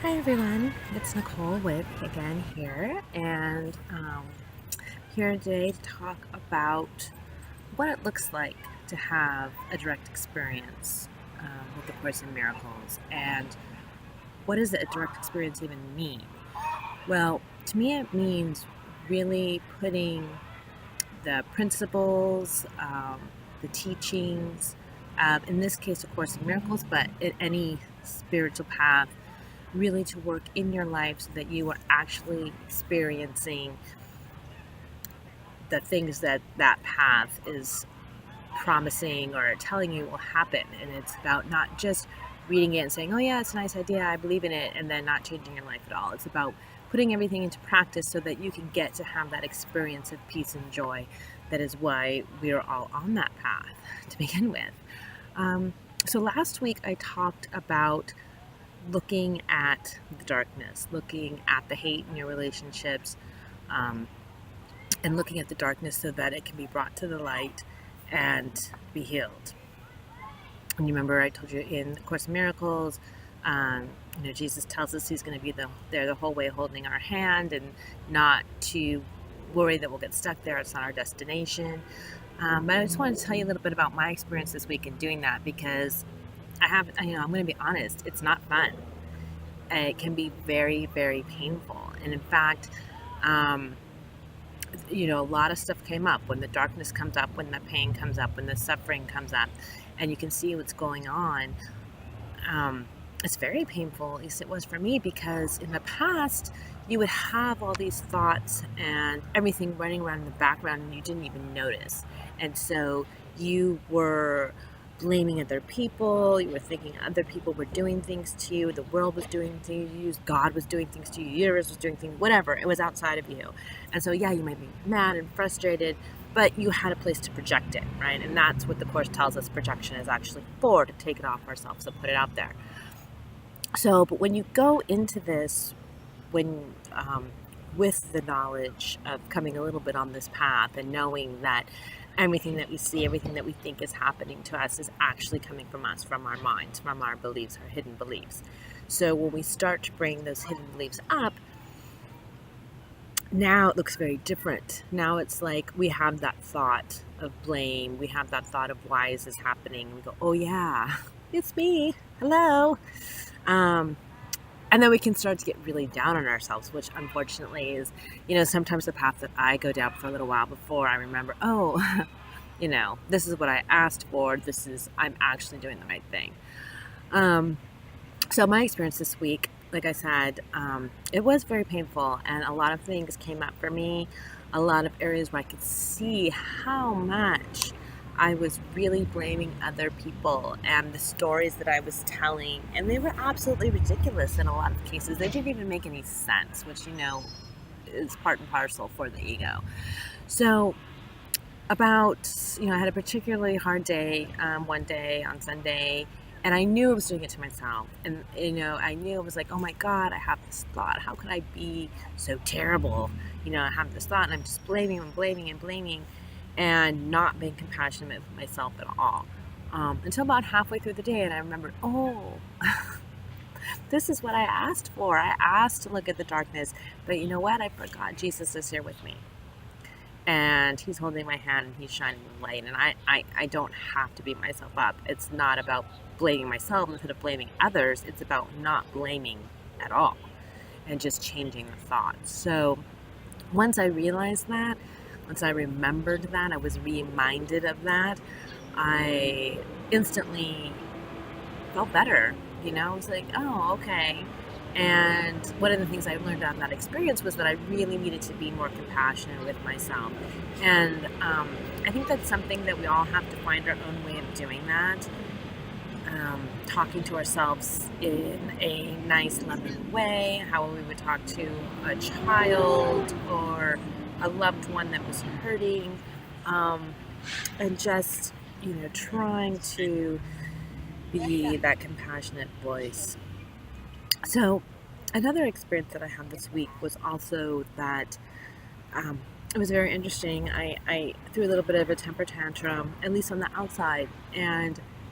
Hi everyone, it's Nicole Wick again here, and here today to talk about what it looks like to have a direct experience with the Course in Miracles, and what does a direct experience even mean? Well, to me, it means really putting the principles, the teachings, in this case, of Course in Miracles, but in any spiritual path really to work in your life so that you are actually experiencing the things that that path is promising or telling you will happen. And it's about not just reading it and saying, oh yeah, it's a nice idea, I believe in it, and then not changing your life at all. It's about putting everything into practice so that you can get to have that experience of peace and joy. That is why we're all on that path to begin with. um, so last week I talked about looking at the darkness, looking at the hate in your relationships, um, and looking at the darkness so that it can be brought to the light and be healed. And you remember I told you in the Course in Miracles, Jesus tells us he's going to be there the whole way holding our hand and not to worry that we'll get stuck there. It's not our destination. But I just wanted to tell you a little bit about my experience this week in doing that because I'm going to be honest, it's not fun. It can be very, very painful. And in fact, um, a lot of stuff came up when the darkness comes up, when the pain comes up, when the suffering comes up, and you can see what's going on. Um, it's very painful, at least it was for me, because in the past, you would have all these thoughts and everything running around in the background, and you didn't even notice. And so you were blaming other people, you were thinking other people were doing things to you, the world was doing things to you, God was doing things to you, the universe was doing things, whatever, it was outside of you. And so, yeah, you might be mad and frustrated, but you had a place to project it, right? And that's what the Course tells us projection is actually for, to take it off ourselves and put it out there. So, but when you go into this, when with the knowledge of coming a little bit on this path and knowing that everything that we see, everything that we think is happening to us is actually coming from us, from our minds, from our beliefs, our hidden beliefs. So when we start to bring those hidden beliefs up, now it looks very different. Now it's like we have that thought of blame. We have that thought of why is this happening? We go, oh yeah, it's me. Hello. Um, and then we can start to get really down on ourselves, which unfortunately is, sometimes the path that I go down for a little while before I remember, oh, this is what I asked for. I'm actually doing the right thing. Um, so my experience this week, like I said, it was very painful, and a lot of things came up for me, a lot of areas where I could see how much I was really blaming other people and the stories that I was telling, and they were absolutely ridiculous in a lot of cases. They didn't even make any sense, which, is part and parcel for the ego. So I had a particularly hard day one day on Sunday, and I knew I was doing it to myself. And, I knew it was like, oh my God, I have this thought. How could I be so terrible? I have this thought, and I'm just blaming and blaming and blaming and not being compassionate with myself at all. Until about halfway through the day, and I remembered, oh, this is what I asked for. I asked to look at the darkness, but you know what? I forgot Jesus is here with me, and he's holding my hand and he's shining the light, and I don't have to beat myself up. It's not about blaming myself instead of blaming others. It's about not blaming at all and just changing the thoughts. So once I realized that, once I remembered that, I was reminded of that, I instantly felt better. I was like, oh, okay. And one of the things I learned on that experience was that I really needed to be more compassionate with myself. And I think that's something that we all have to find our own way of doing that. Talking to ourselves in a nice, loving way, how we would talk to a child or a loved one that was hurting, and just, trying to be that compassionate voice. So, another experience that I had this week was also that it was very interesting. I threw a little bit of a temper tantrum, at least on the outside,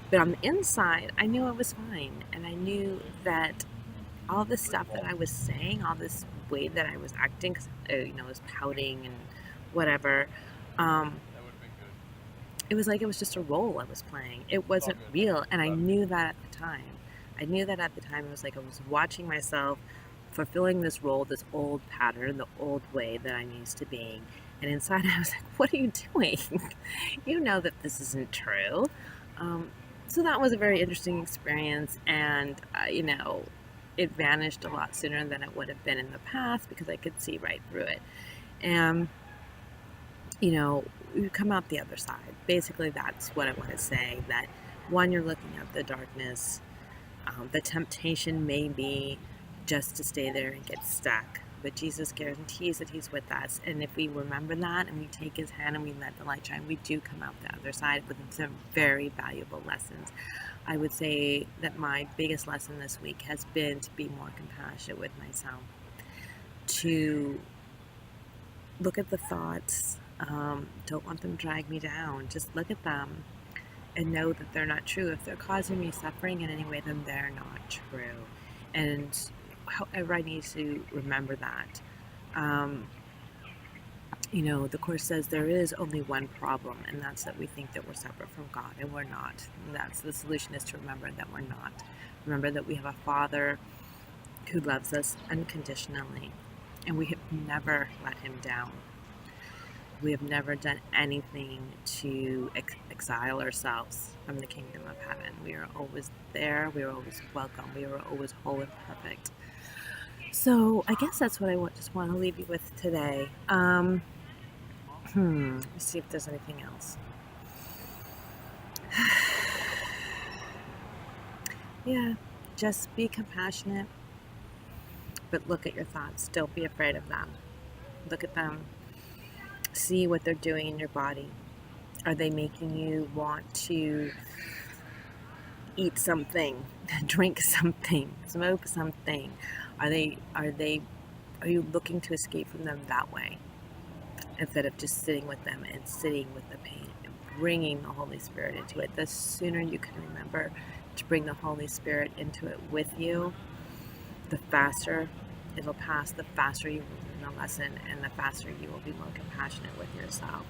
but on the inside, I knew I was fine, and I knew that all this stuff that I was saying, all this way that I was acting, 'cause, I was pouting and whatever. Um, it was like it was just a role I was playing. It wasn't real, and I knew that at the time. I knew that at the time. It was like I was watching myself fulfilling this role, this old pattern, the old way that I'm used to being. And inside, I was like, "What are you doing? You know that this isn't true." Um, so that was a very interesting experience, and it vanished a lot sooner than it would have been in the past because I could see right through it. And you come out the other side. Basically, that's what I want to say. That one, you're looking at the darkness. The temptation may be just to stay there and get stuck. But Jesus guarantees that He's with us. And if we remember that and we take His hand and we let the light shine, we do come out the other side with some very valuable lessons. I would say that my biggest lesson this week has been to be more compassionate with myself, to look at the thoughts. Don't want them to drag me down. Just look at them and know that they're not true. If they're causing me suffering in any way, then they're not true. And however, I need to remember that. The Course says there is only one problem, and that's that we think that we're separate from God, and we're not. And that's the solution, is to remember that we're not. Remember that we have a Father who loves us unconditionally, and we have never let Him down. We have never done anything to exile ourselves from the kingdom of heaven. We are always there. We are always welcome. We are always whole and perfect. So I guess that's what I just want to leave you with today. Let's see if there's anything else. Yeah, just be compassionate, but look at your thoughts. Don't be afraid of them. Look at them. See what they're doing in your body. Are they making you want to eat something, drink something, smoke something? Are you looking to escape from them that way, instead of just sitting with them and sitting with the pain and bringing the Holy Spirit into it? The sooner you can remember to bring the Holy Spirit into it with you, the faster it'll pass, the faster you will learn the lesson, and the faster you will be more compassionate with yourself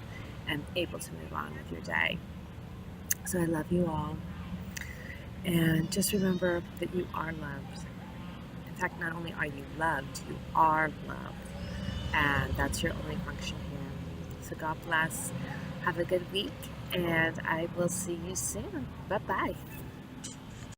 and able to move on with your day. So I love you all. And just remember that you are loved. In fact, not only are you loved, you are loved. And that's your only function here. So God bless. Have a good week, and I will see you soon. Bye-bye.